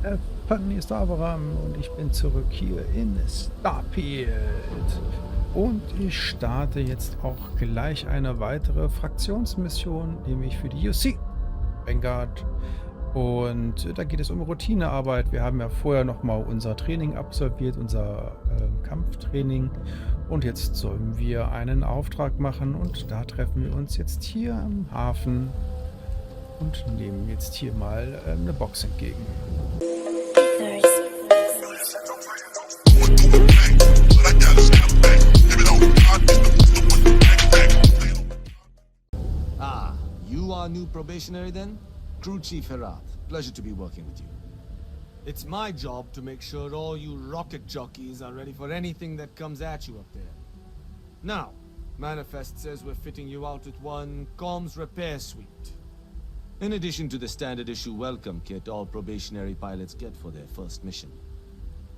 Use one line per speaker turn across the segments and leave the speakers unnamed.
Hier ist Abraham und ich bin zurück hier in Starfield. Und ich starte jetzt auch gleich eine weitere Fraktionsmission, nämlich für die UC Vanguard. Und da geht es um Routinearbeit. Wir haben ja vorher nochmal unser Training absolviert, unser Kampftraining. Und jetzt sollen wir einen Auftrag machen und da treffen wir uns jetzt hier am Hafen und nehmen jetzt hier mal eine Box entgegen.
Ah, you are new probationary then? Crew Chief Herat. Pleasure to be working with you. It's my job to make sure all you rocket jockeys are ready for anything that comes at you up there. Now, Manifest says we're fitting you out with one comms repair suite. In addition to the standard issue welcome kit all probationary pilots get for their first mission.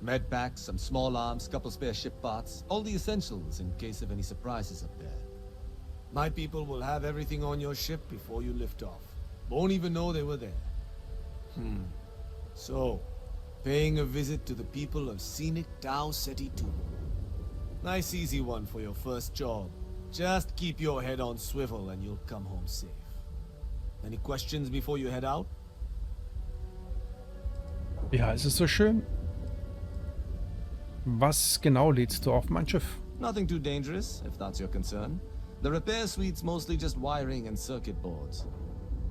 Med packs, some small arms, couple spare ship parts, all the essentials in case of any surprises up there. My people will have everything on your ship before you lift off. Won't even know they were there. So, paying a visit to the people of scenic Tau Ceti 2. Nice easy one for your first job. Just keep your head on swivel and you'll come home safe. Any questions before you head out?
Ja, es ist so schön. Was genau lädst du auf mein Schiff?
Nothing too dangerous, if that's your concern. The repair suite's mostly just wiring and circuit boards.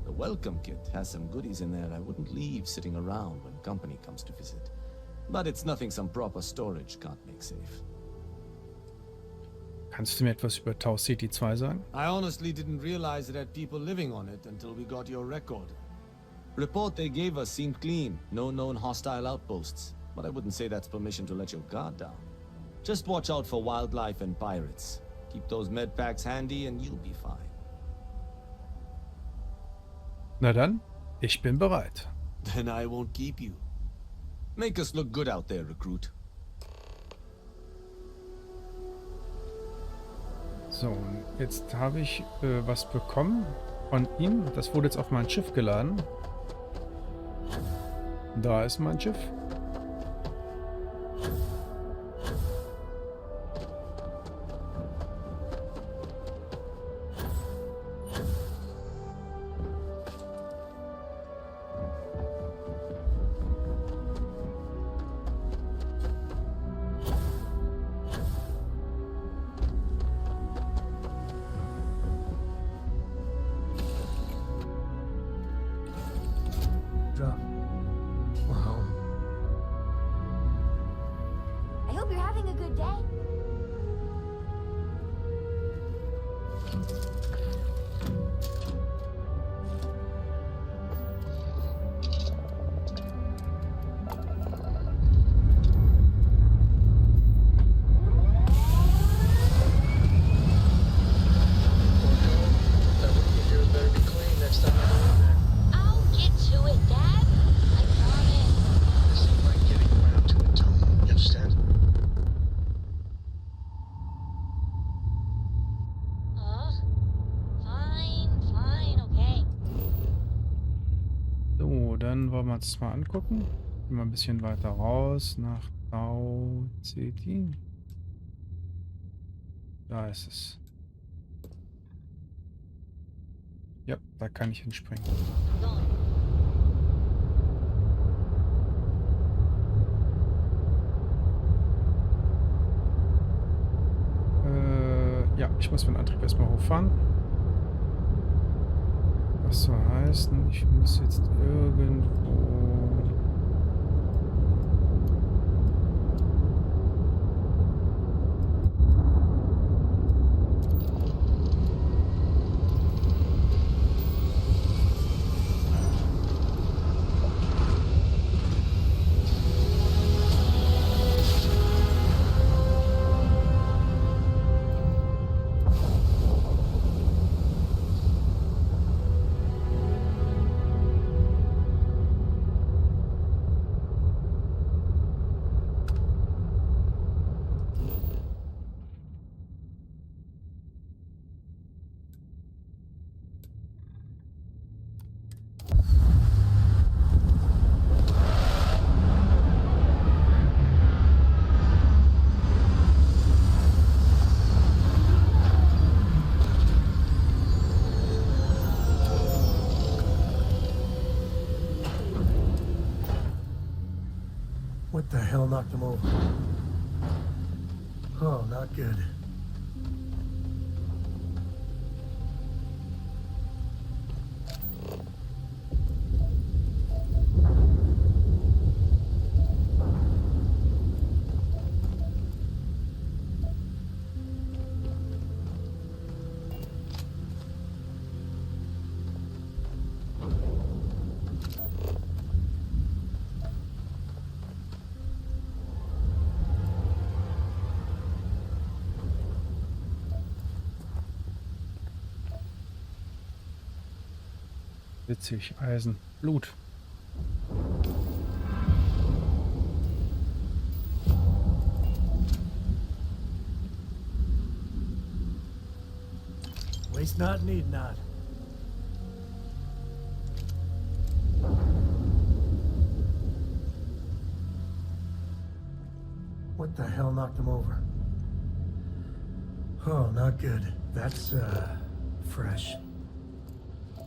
The welcome kit has some goodies in there I wouldn't leave sitting around when company comes to visit. But it's nothing some proper storage can't make safe.
Kannst du mir etwas über Tau Ceti 2 sagen?
I honestly didn't realize it had people living on it until we got your record. Report they gave us seemed clean, no known hostile outposts. But I wouldn't say that's permission to let your guard down. Just watch out for wildlife and pirates. Keep those med packs handy and you'll be fine.
Na dann, ich bin bereit.
Then I won't keep you. Make us look good out there, recruit.
So, und jetzt habe ich was bekommen von ihm. Das wurde jetzt auf mein Schiff geladen. Da ist mein Schiff.
Wow.
I hope you're having a good day. I'll get to it, Dad. I promise. Fine, okay.
So, dann wollen wir uns das mal angucken. Gehen wir ein bisschen weiter raus nach Tau Ceti. Da ist es. Ja, da kann ich hinspringen.
Go on.
Ja, ich muss meinen Antrieb erstmal hochfahren. Was soll heißen, ich muss jetzt irgendwo...
What the hell knocked him over? Oh, not good.
Witzig, Eisen, Blut.
Waste not, need not. What the hell knocked him over? Oh, not good. That's, fresh.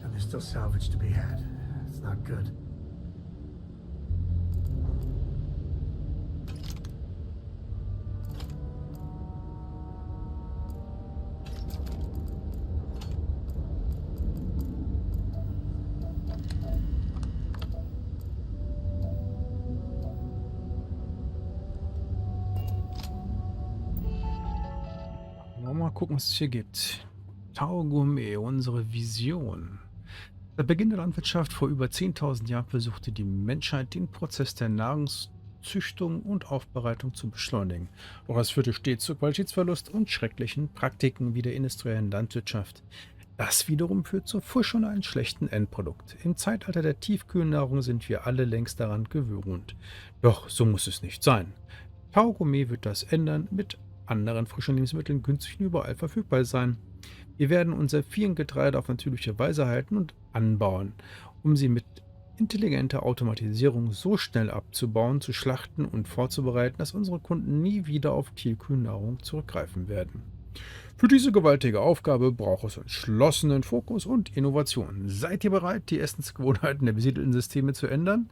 And there's still salvage to be had. It's not good.
Mal gucken, was es hier gibt. Taugummi, unsere Vision. Seit Beginn der Landwirtschaft vor über 10.000 Jahren versuchte die Menschheit, den Prozess der Nahrungszüchtung und Aufbereitung zu beschleunigen. Doch es führte stets zu Qualitätsverlust und schrecklichen Praktiken wie der industriellen Landwirtschaft. Das wiederum führt zu Fusch und einem schlechten Endprodukt. Im Zeitalter der Tiefkühlnahrung sind wir alle längst daran gewöhnt. Doch so muss es nicht sein. Taugummi wird das ändern, mit anderen frischen Lebensmitteln günstig und überall verfügbar sein. Wir werden unser Vieh und Getreide auf natürliche Weise halten und anbauen, um sie mit intelligenter Automatisierung so schnell abzubauen, zu schlachten und vorzubereiten, dass unsere Kunden nie wieder auf Tiefkühlnahrung zurückgreifen werden. Für diese gewaltige Aufgabe braucht es entschlossenen Fokus und Innovation. Seid ihr bereit, die Essensgewohnheiten der besiedelten Systeme zu ändern?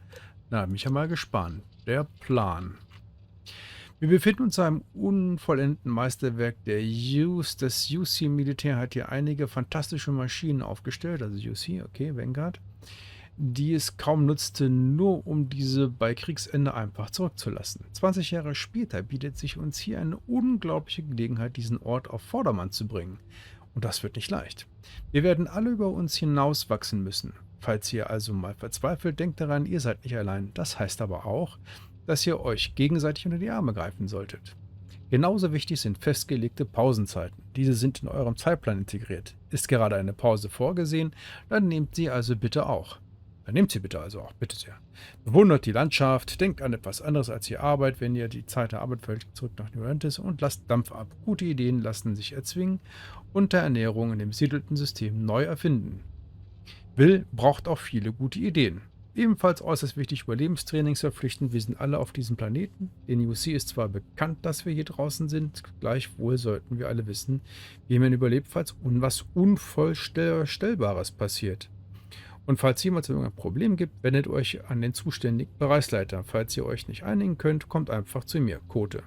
Na, bin ich ja mal gespannt. Der Plan. Wir befinden uns in einem unvollendeten Meisterwerk der UC. Das UC-Militär hat hier einige fantastische Maschinen aufgestellt, also UC, okay, Vanguard, die es kaum nutzte, nur um diese bei Kriegsende einfach zurückzulassen. 20 Jahre später bietet sich uns hier eine unglaubliche Gelegenheit, diesen Ort auf Vordermann zu bringen. Und das wird nicht leicht. Wir werden alle über uns hinauswachsen müssen. Falls ihr also mal verzweifelt, denkt daran, ihr seid nicht allein. Das heißt aber auch, dass ihr euch gegenseitig unter die Arme greifen solltet. Genauso wichtig sind festgelegte Pausenzeiten. Diese sind in eurem Zeitplan integriert. Ist gerade eine Pause vorgesehen, dann nehmt sie also bitte auch. Bitte sehr. Bewundert die Landschaft, denkt an etwas anderes als die Arbeit, wenn ihr die Zeit der Arbeit fällt, zurück nach New Orleans und lasst Dampf ab. Gute Ideen lassen sich erzwingen und der Ernährung in dem besiedelten System neu erfinden. Will braucht auch viele gute Ideen. Ebenfalls äußerst wichtig, Überlebenstrainings verpflichtend. Wir sind alle auf diesem Planeten. Den UC ist zwar bekannt, dass wir hier draußen sind, gleichwohl sollten wir alle wissen, wie man überlebt, falls was Unvorstellbares passiert. Und falls jemals irgendein Problem gibt, wendet euch an den zuständigen Bereichsleiter. Falls ihr euch nicht einigen könnt, kommt einfach zu mir. Kote.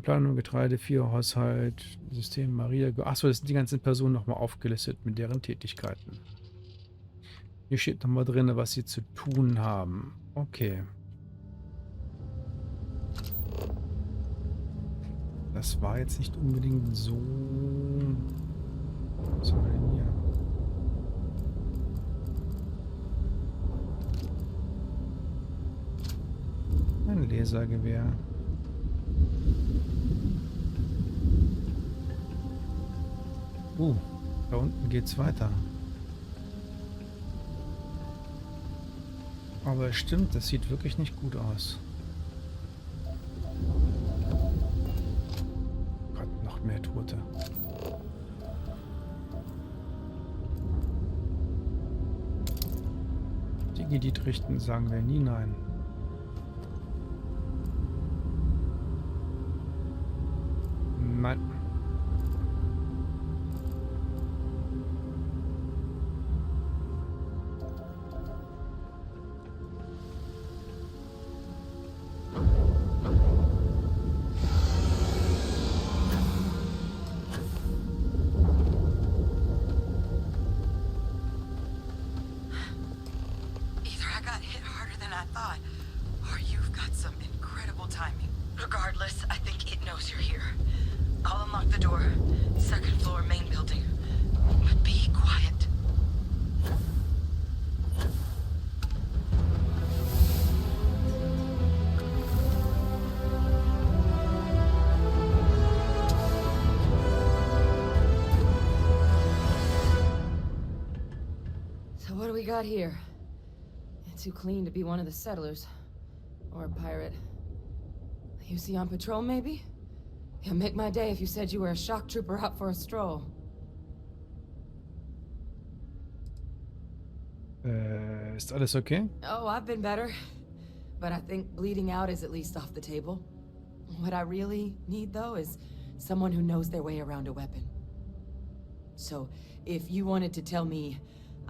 Planung, Getreide, 4 Haushalt, System, Maria. Achso, das sind die ganzen Personen nochmal aufgelistet mit deren Tätigkeiten. Hier steht nochmal drin, was sie zu tun haben. Okay. Das war jetzt nicht unbedingt so... Was haben wir denn hier? Ein Lasergewehr. Da unten geht's weiter. Aber es stimmt, das sieht wirklich nicht gut aus. Gott, noch mehr Tote. Digi-Dit richten, sagen wir nie nein. Nein.
than I thought. Or you've got some incredible timing. Regardless, I think it knows you're here. I'll unlock the door. Second floor, main building. But be quiet.
So what do we got here? Too clean to be one of the settlers. Or a pirate. You see on patrol, maybe? It'd make my day if you said you were a shock trooper out for a stroll.
Ist alles okay?
Oh, I've been better. But I think bleeding out is at least off the table. What I really need, though, is someone who knows their way around a weapon. So, if you wanted to tell me,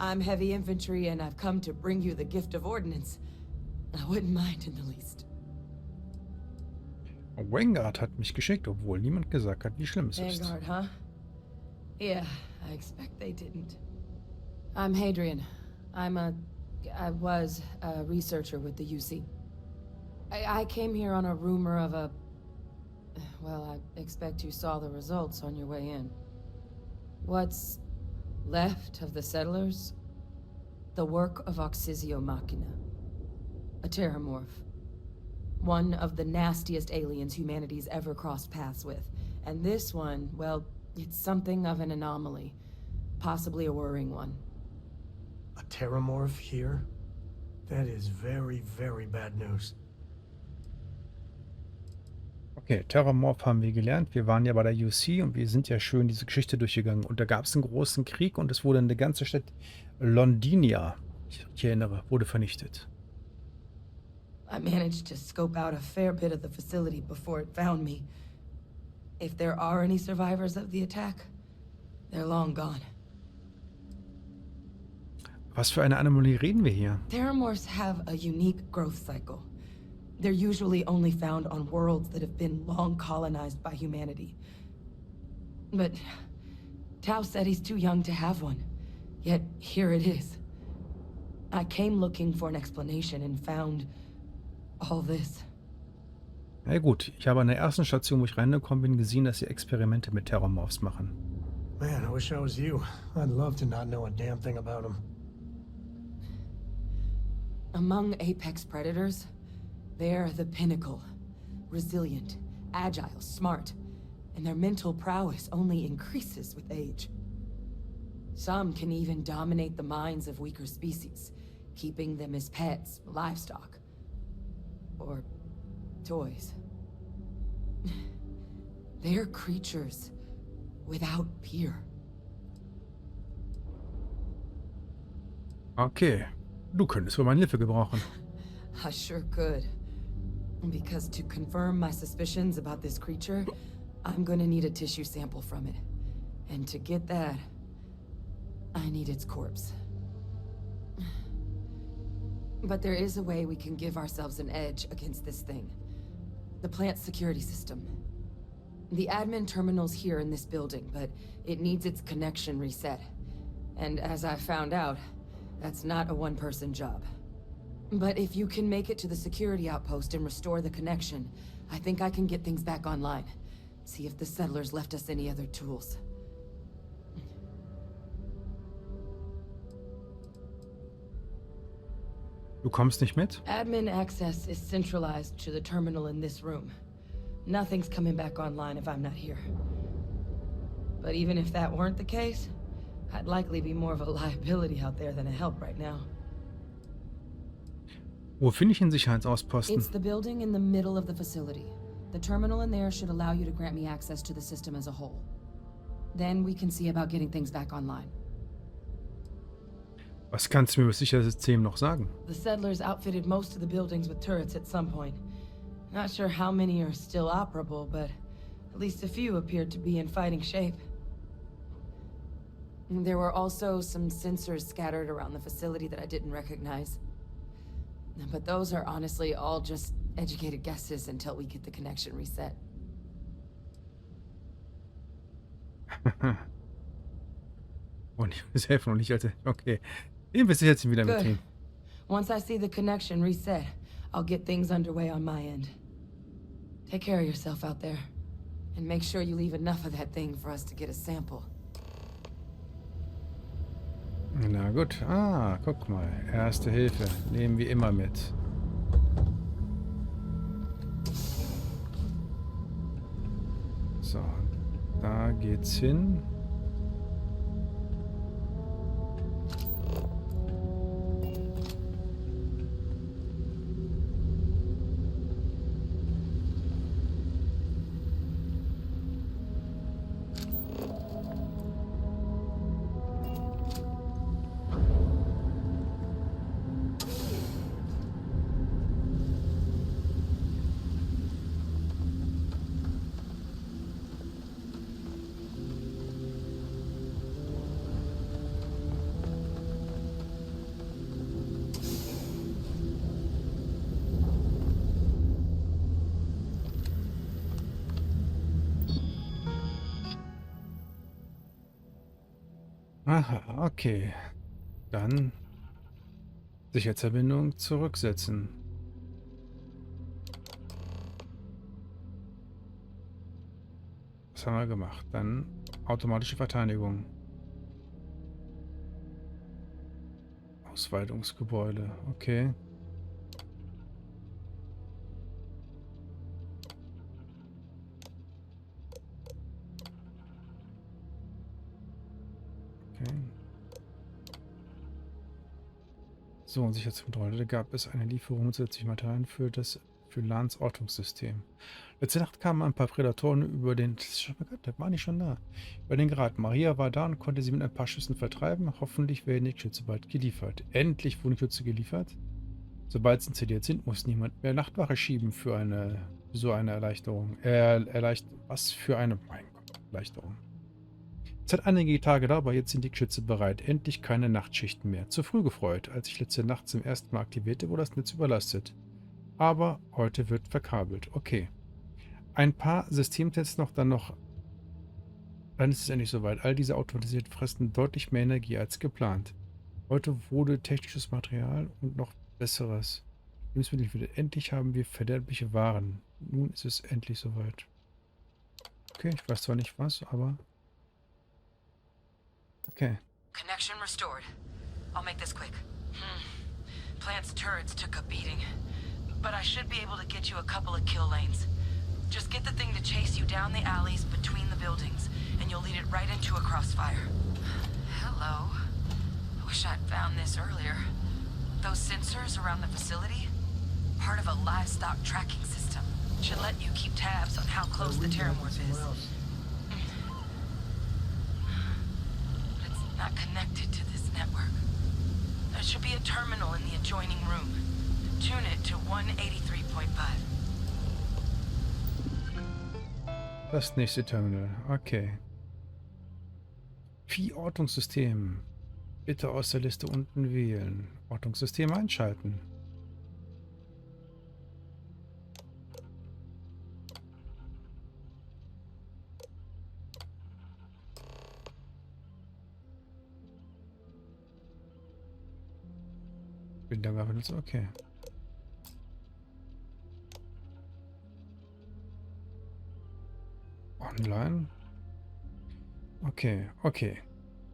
I'm heavy infantry and I've come to bring you the gift of ordnance, I wouldn't mind in the least.
Vanguard hat mich geschickt, obwohl niemand gesagt hat, wie schlimm es ist.
Vanguard, huh? Yeah, I expect they didn't. I'm Hadrian. I was a researcher with the UC. I came here on a rumor of a... Well, I expect you saw the results on your way in. What's left of the settlers? The work of Oxysio Machina. A terramorph. One of the nastiest aliens humanity's ever crossed paths with. And this one, well, it's something of an anomaly. Possibly a worrying one.
A terramorph here? That is very, very bad news.
Okay, Terramorph haben wir gelernt. Wir waren ja bei der UC und wir sind ja schön diese Geschichte durchgegangen. Und da gab es einen großen Krieg und es wurde eine ganze Stadt, Londinia, ich erinnere, wurde vernichtet.
I managed to scope out a fair bit of the facility before it found me. If there are any survivors of the attack, they're long gone.
Was für eine Anomalie reden wir hier?
Terramorphs have a unique growth cycle. They're usually only found on worlds that have been long colonized by humanity. But Tao said he's too young to have one. Yet here it is. I came looking for an explanation and found all this.
Na gut, ich habe an der ersten Station, wo ich reingekommen bin, gesehen, dass sie Experimente mit Terramorphs machen.
Man, I wish I was you. I'd love to not know a damn thing about them.
Among apex predators, they're the pinnacle. Resilient, agile, smart, and their mental prowess only increases with age. Some can even dominate the minds of weaker species, keeping them as pets, livestock, or toys. They're creatures without peer.
Okay, du könntest wohl meine Hilfe gebrauchen.
I sure could. Because to confirm my suspicions about this creature, I'm gonna need a tissue sample from it. And to get that, I need its corpse. But there is a way we can give ourselves an edge against this thing. The plant's security system. The admin terminal's here in this building, but it needs its connection reset. And as I found out, that's not a one-person job. But if you can make it to the security outpost and restore the connection, I think I can get things back online. See if the settlers left us any other tools.
Du kommst nicht mit?
Admin access is centralized to the terminal in this room. Nothing's coming back online if I'm not here. But even if that weren't the case, I'd likely be more of a liability out there than a help right now.
Wo finde ich den Sicherheitsausposten?
It's the building in the middle of the facility. The terminal in there should allow you to grant me access to the system as a whole. Then we can see about getting things back online.
Was kannst du mir über das Sicherheitssystem noch sagen?
The settlers outfitted most of the buildings with turrets at some point. Not sure how many are still operable, but at least a few appeared to be in fighting shape. There were also some sensors scattered around the facility that I didn't recognize. But those are honestly all just educated guesses until we get the connection reset.
Und ich muss helfen und nicht als... Okay. Investiert jetzt wieder mit
Good.
ihm.
Once I see the connection reset, I'll get things underway on my end. Take care of yourself out there. And make sure you leave enough of that thing for us to get a sample.
Na gut. Ah, guck mal. Erste Hilfe. Nehmen wir immer mit. So. Da geht's hin. Aha, okay. Dann Sicherheitsverbindung zurücksetzen. Was haben wir gemacht? Dann automatische Verteidigung. Ausweitungsgebäude. Okay. So, und Sicherheitskontrolle. Da gab es eine Lieferung mit zusätzlichen Materialien für Lans Ortungssystem. Letzte Nacht kamen ein paar Prädatoren über den... Da war nicht schon da. Über den Grat. Maria war da und konnte sie mit ein paar Schüssen vertreiben. Hoffentlich werden die Geschütze bald geliefert. Endlich wurden Geschütze geliefert. Sobald sie installiert sind, muss niemand mehr Nachtwache schieben für so eine Erleichterung. Was für eine... Mein Gott, Erleichterung. Es hat einige Tage gedauert, aber jetzt sind die Geschütze bereit. Endlich keine Nachtschichten mehr. Zu früh gefreut. Als ich letzte Nacht zum ersten Mal aktivierte, wurde das Netz überlastet. Aber heute wird verkabelt. Okay. Ein paar Systemtests noch, dann ist es endlich soweit. All diese automatisiert fressen deutlich mehr Energie als geplant. Heute wurde technisches Material und noch besseres. Lebensmittel wieder. Endlich haben wir verderbliche Waren. Nun ist es endlich soweit. Okay, ich weiß zwar nicht was, aber... Okay.
Connection restored. I'll make this quick. Plant's turrets took a beating, but I should be able to get you a couple of kill lanes. Just get the thing to chase you down the alleys between the buildings, and you'll lead it right into a crossfire. Hello. I wish I'd found this earlier. Those sensors around the facility? Part of a livestock tracking system. Should let you keep tabs on how close the Terramorph is. Not connected to this network. There should be a terminal in the adjoining room. Tune it to 183.5.
Das nächste Terminal. Okay. Vieh-Ortungssystem. Bitte aus der Liste unten wählen. Ortungssystem einschalten. Bilderwaffe benutzen, okay. Online. Okay.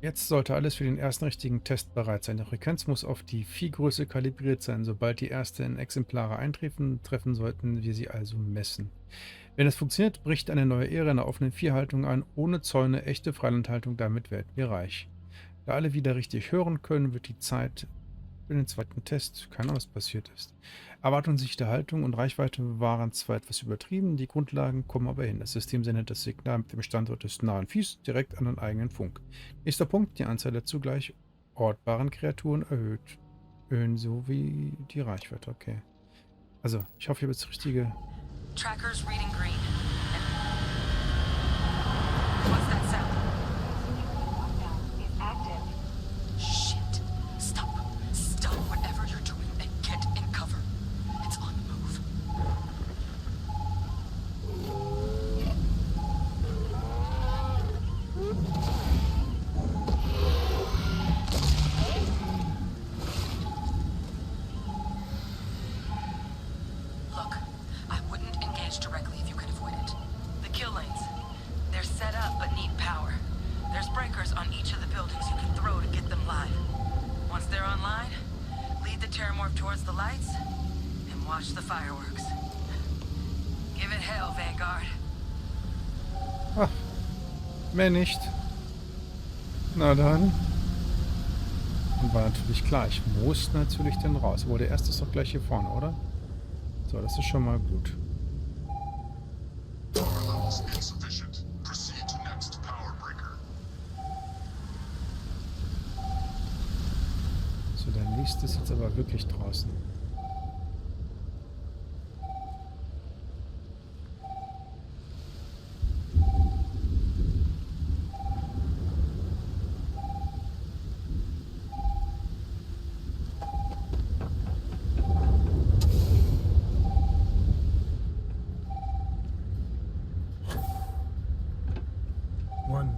Jetzt sollte alles für den ersten richtigen Test bereit sein. Die Frequenz muss auf die Viehgröße kalibriert sein. Sobald die ersten Exemplare eintreffen, sollten wir sie also messen. Wenn es funktioniert, bricht eine neue Ära in der offenen Viehhaltung an, ohne Zäune, echte Freilandhaltung, damit werden wir reich. Da alle wieder richtig hören können, wird die Zeit für den zweiten Test, keine Ahnung, was passiert ist. Erwartungsdichte Haltung und Reichweite waren zwar etwas übertrieben, die Grundlagen kommen aber hin. Das System sendet das Signal mit dem Standort des nahen Viehs direkt an den eigenen Funk. Nächster Punkt, die Anzahl der zugleich ortbaren Kreaturen erhöhen sowie die Reichweite, okay. Also, ich hoffe, ich habe jetzt das richtige...
Tracker's reading green. What's that sound? Shit. Stop. Stop whatever you're doing and get in cover. It's on the move. watch the fireworks. Give it hell, Vanguard.
Ach, mehr nicht. Na dann. Und war natürlich klar, ich muss natürlich dann raus. Aber der erste ist doch gleich hier vorne, oder? So, das ist schon mal gut. So, der nächste ist jetzt aber wirklich draußen.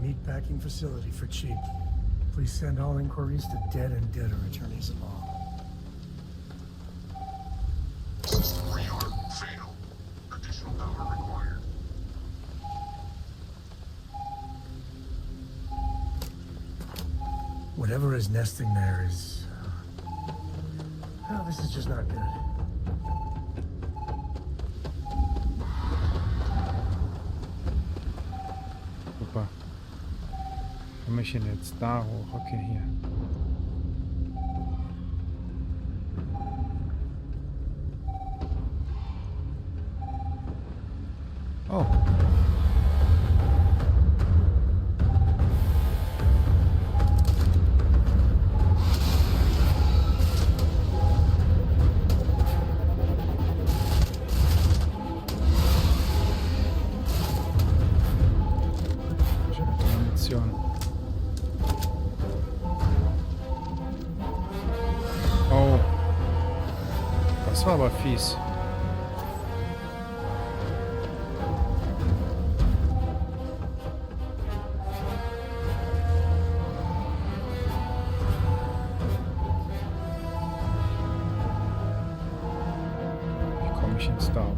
Meatpacking facility for cheap. Please send all inquiries to dead and debtor attorneys along.
Rearm fail. Additional power required.
Whatever is nesting there is... oh, this is just not good.
Super. Komme ich denn jetzt da hoch? Okay, hier. Oh. Munition. Oh. Das war aber fies. Wie komme ich jetzt da hoch?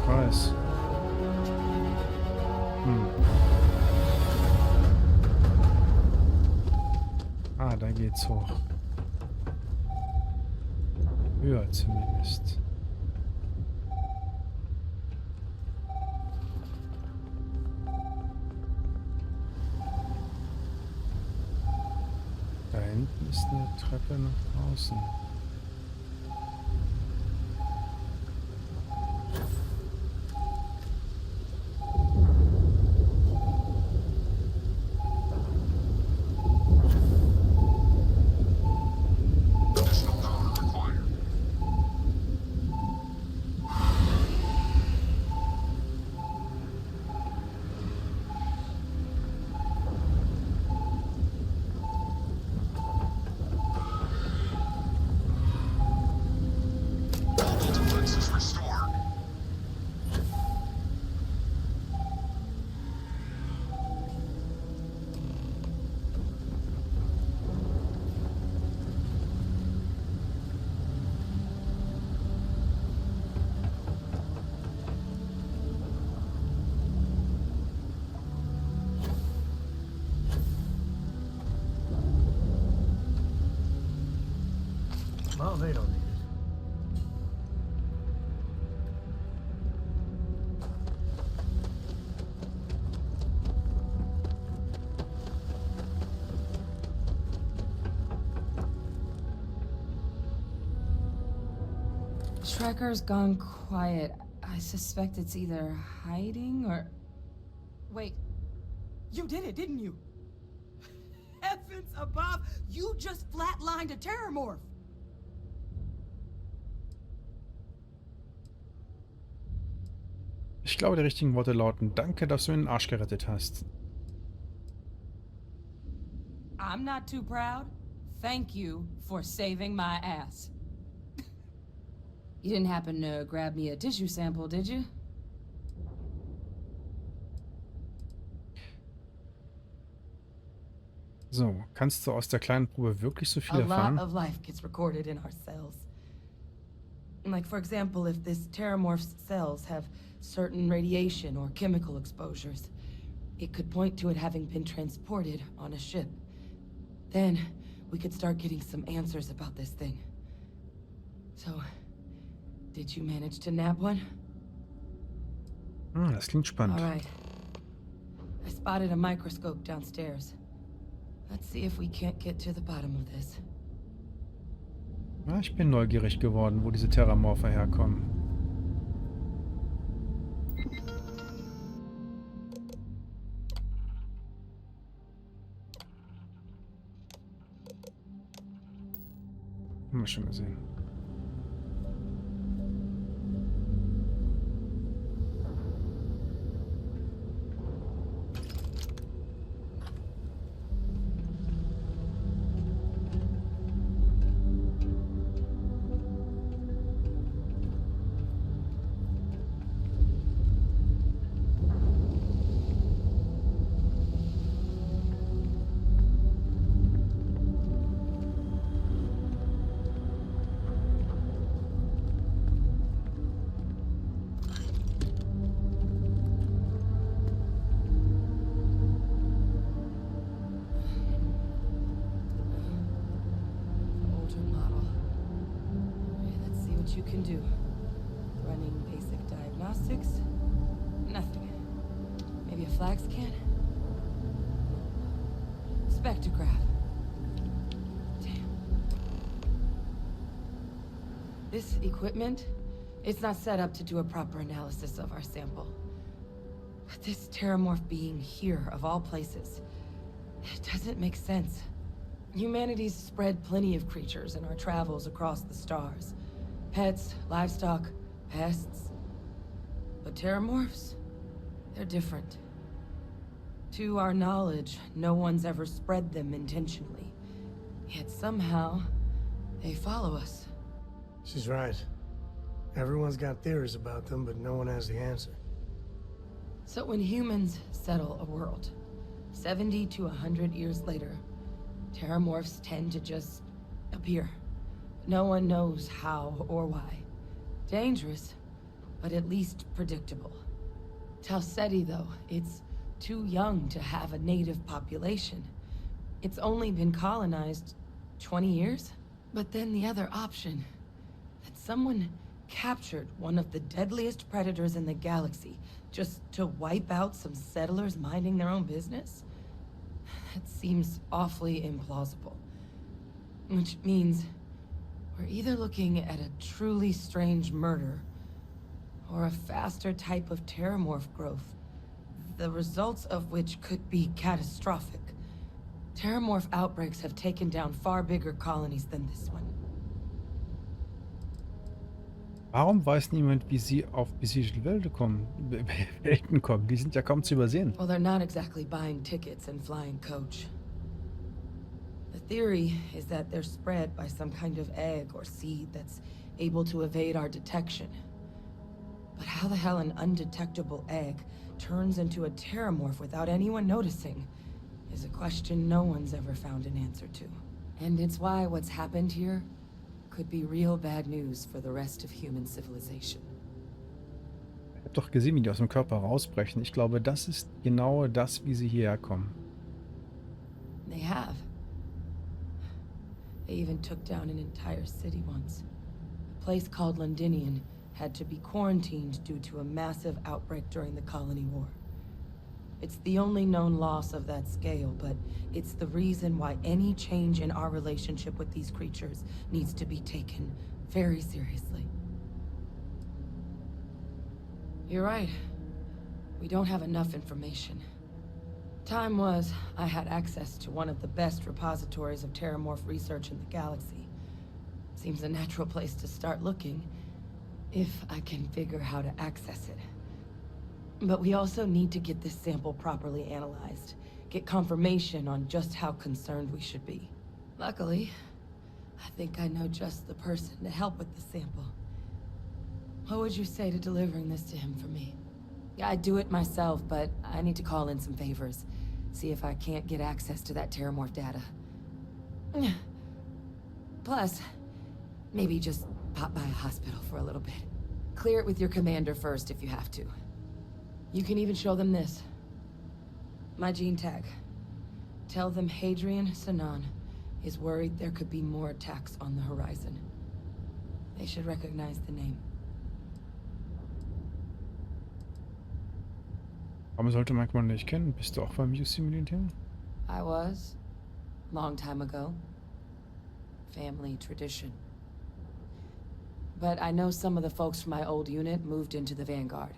Kreis. Ah, da geht's hoch. Höher zumindest. Da hinten ist eine Treppe nach draußen.
Well, they don't need it.
Trekker's gone quiet. I suspect it's either hiding or... Wait. You did it, didn't you? Heavens above! You just flatlined a terrormorph!
Ich glaube, die richtigen Worte lauten: Danke, dass du mir den Arsch gerettet hast.
I'm not too proud. Thank you for saving my ass. You didn't happen to grab me a tissue sample, did you?
So, kannst du aus der kleinen Probe wirklich so viel
A lot
erfahren?
of life gets recorded in our cells. Like, for example, if this terramorph's cells have certain radiation or chemical exposures, it could point to it having been transported on a ship. Then, we could start getting some answers about this thing. So, did you manage to nab one?
Das klingt spannend.
All right. I spotted a microscope downstairs. Let's see if we can't get to the bottom of this.
Ja, ich bin neugierig geworden, wo diese Terramorpher herkommen. Haben wir schon gesehen.
Older model. Okay, let's see what you can do. Running basic diagnostics. Nothing. Maybe a flag scan? Spectrograph. Damn. This equipment, it's not set up to do a proper analysis of our sample. But this terramorph being here, of all places, it doesn't make sense. Humanity's spread plenty of creatures in our travels across the stars. Pets, livestock, pests. But terramorphs? They're different. To our knowledge, no one's ever spread them intentionally. Yet somehow, they follow us.
She's right. Everyone's got theories about them, but no one has the answer.
So when humans settle a world, 70 to 100 years later, terramorphs tend to just appear. No one knows how or why. Dangerous, but at least predictable. Talseti, though, it's too young to have a native population. It's only been colonized 20 years? But then the other option, that someone captured one of the deadliest predators in the galaxy just to wipe out some settlers minding their own business? That seems awfully implausible. Which means we're either looking at a truly strange murder or a faster type of terramorph growth, the results of which could be catastrophic. Terramorph outbreaks have taken down far bigger colonies than this one.
Warum weiß niemand, wie sie auf besiedelte Welten kommen? Die sind ja kaum zu übersehen.
Well, they're not exactly buying tickets and flying coach. The theory is that they're spread by some kind of egg or seed that's able to evade our detection. But how the hell an undetectable egg turns into a terramorph without anyone noticing is a question no one's ever found an answer to. And it's why what's happened here could be real bad news for the rest of human civilization.
Ich habe doch gesehen, wie die aus dem Körper rausbrechen. Ich glaube, das ist genau das, wie sie hierher kommen.
They have. They even took down an entire city once. A place called Londinian had to be quarantined due to a massive outbreak during the Colony War. It's the only known loss of that scale, but it's the reason why any change in our relationship with these creatures needs to be taken very seriously. You're right. We don't have enough information. Time was, I had access to one of the best repositories of terramorph research in the galaxy. Seems a natural place to start looking, if I can figure how to access it. But we also need to get this sample properly analyzed, get confirmation on just how concerned we should be. Luckily, I think I know just the person to help with the sample. What would you say to delivering this to him for me? Yeah, I'd do it myself, but I need to call in some favors. See if I can't get access to that Terramorph data. Plus, maybe just pop by a hospital for a little bit. Clear it with your commander first if you have to. You can even show them this. My gene tag. Tell them Hadrian Sanan is worried there could be more attacks on the horizon. They should recognize the name.
Warum sollte Mike man nicht kennen? Bist du auch beim UC-Militär?
I was. Long time ago. Family tradition. But I know some of the folks from my old unit moved into the Vanguard.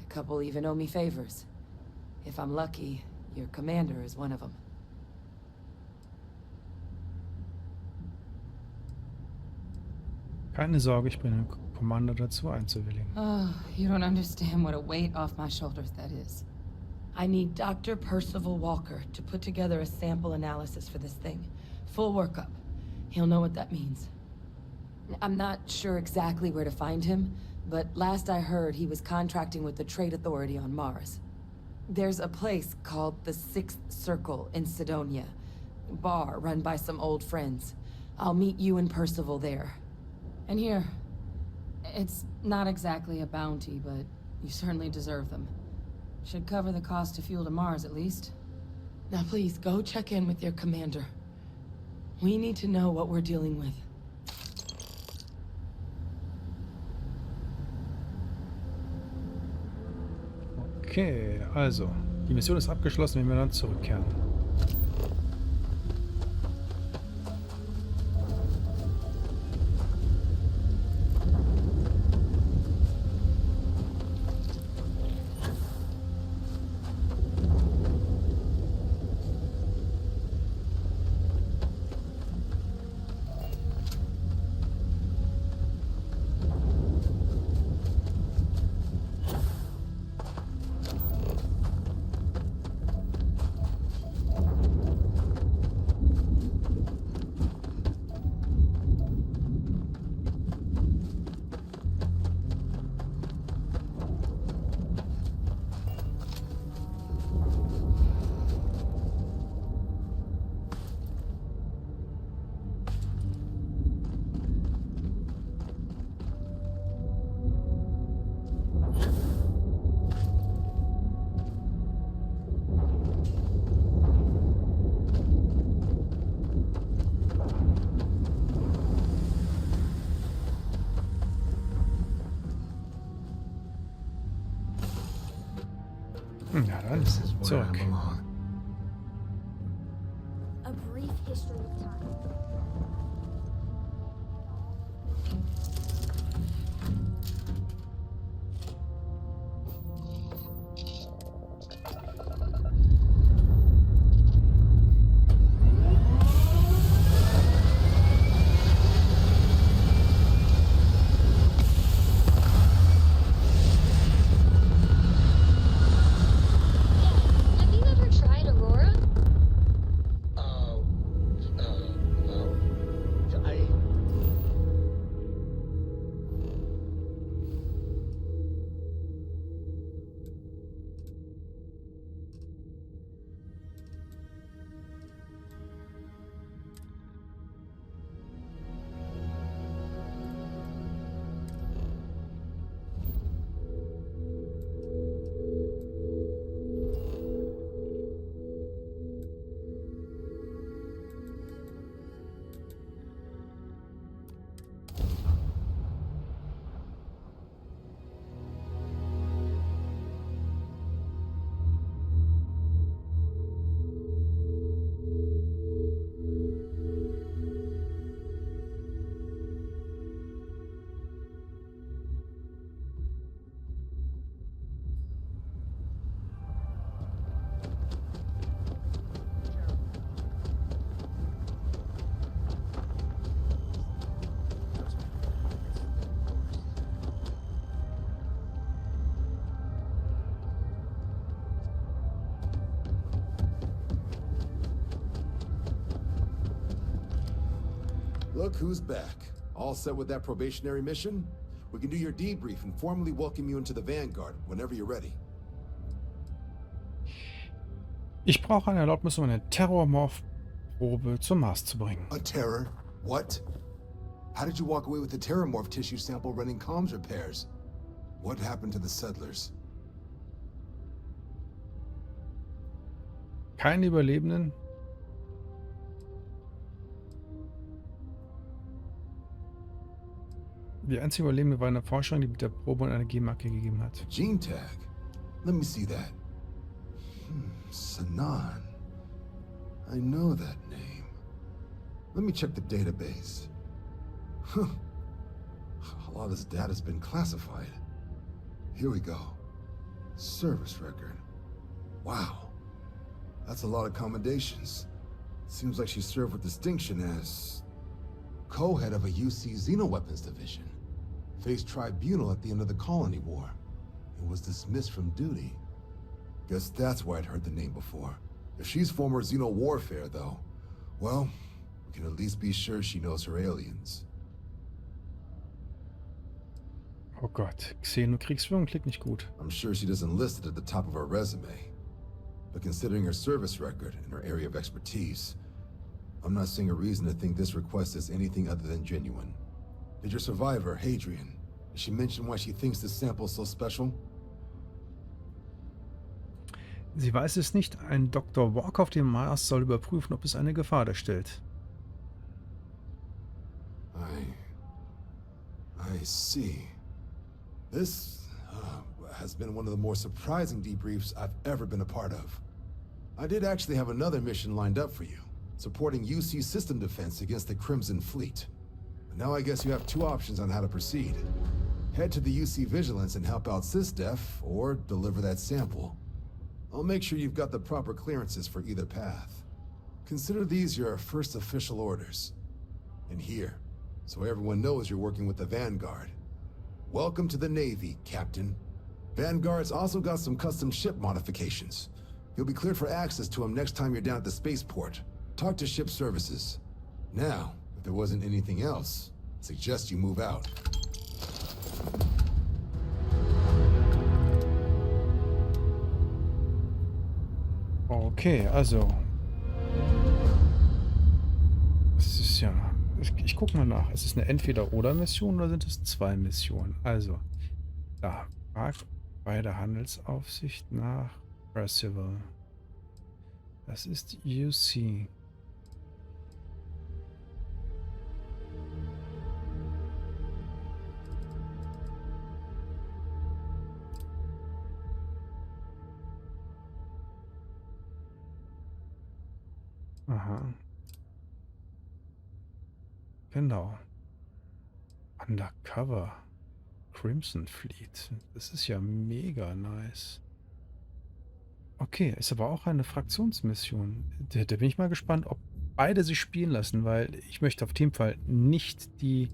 A couple even owe me favors. If I'm lucky, your commander is one of them.
Keine Sorge, ich bringe den Commander dazu einzuwilligen.
Oh, you don't understand what a weight off my shoulders that is. I need Dr. Percival Walker to put together a sample analysis for this thing. Full workup. He'll know what that means. I'm not sure exactly where to find him, but last I heard he was contracting with the Trade Authority on Mars. There's a place called the Sixth Circle in Sidonia. Bar run by some old friends. I'll meet you and Percival there. And here, it's not exactly a bounty, but you certainly deserve them. Should cover the cost to fuel to Mars, at least. Now please, go check in with your commander. We need to know what we're dealing with.
Okay, also, die Mission ist abgeschlossen, wenn wir dann zurückkehren. Ja, dann
This is where I
zurück.
belong.
A brief history of time. Have you ever tried Aurora?
I...
Look who's back. All set with that probationary mission? We can do your debrief and formally welcome you into the Vanguard whenever you're ready.
Ich brauche eine Erlaubnis, um eine Terrormorph-Probe zum Mars zu bringen.
A terror? What? How did you walk away with the terrormorph tissue sample running comms repairs? What happened to the settlers?
Keine Überlebenden. Die einzige Überlebende war eine Forscherin, die mit der Probe eine G-Marke gegeben hat.
Gene tag? Let me see that. Sanan. I know that name. Let me check the database. Huh. A lot of this data's been classified. Here we go. Service record. Wow. That's a lot of commendations. Seems like she served with distinction as co-head of a UC Xenoweapons division. Faced tribunal at the end of the Colony War. And was dismissed from duty. Guess that's why I'd heard the name before. If she's former Xeno warfare, though, well, we can at least be sure she knows her aliens.
Oh Gott, Xenokriegsführung klingt nicht gut.
I'm sure she doesn't list it at the top of her resume. But considering her service record and her area of expertise, I'm not seeing a reason to think this request is anything other than genuine. Did your survivor, Hadrian, did she mention why she thinks this sample is so special?
Sie weiß es nicht. Ein Dr. Walk auf dem Mars soll überprüfen, ob es eine Gefahr darstellt.
I see. This has been one of the more surprising debriefs I've ever been a part of. I did actually have another mission lined up for you, supporting UC system defense against the Crimson Fleet. But now I guess you have two options on how to proceed. Head to the UC Vigilance and help out SysDef, or deliver that sample. I'll make sure you've got the proper clearances for either path. Consider these your first official orders. And here, so everyone knows you're working with the Vanguard. Welcome to the Navy, Captain. Vanguard's also got some custom ship modifications. You'll be cleared for access to them next time you're down at the spaceport. Talk to ship services. Now, if there wasn't anything else, I suggest you move out.
Okay, also. Es ist ja. Ich gucke mal nach. Ist es eine Entweder-Oder-Mission oder sind es zwei Missionen? Also, da. Fragt bei der Handelsaufsicht nach Percival. Das ist UC. Aha. Genau. Undercover. Crimson Fleet. Das ist ja mega nice. Okay, ist aber auch eine Fraktionsmission. Da bin ich mal gespannt, ob beide sich spielen lassen, weil ich möchte auf jeden Fall nicht die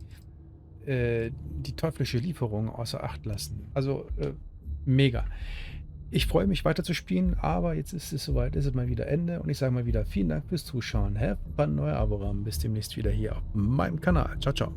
teuflische Lieferung außer Acht lassen. Also mega. Ich freue mich weiter zu spielen, aber jetzt ist es soweit, ist es mal wieder Ende und ich sage mal wieder vielen Dank fürs Zuschauen. Have fun, neuer Abo. Bis demnächst wieder hier auf meinem Kanal. Ciao, ciao.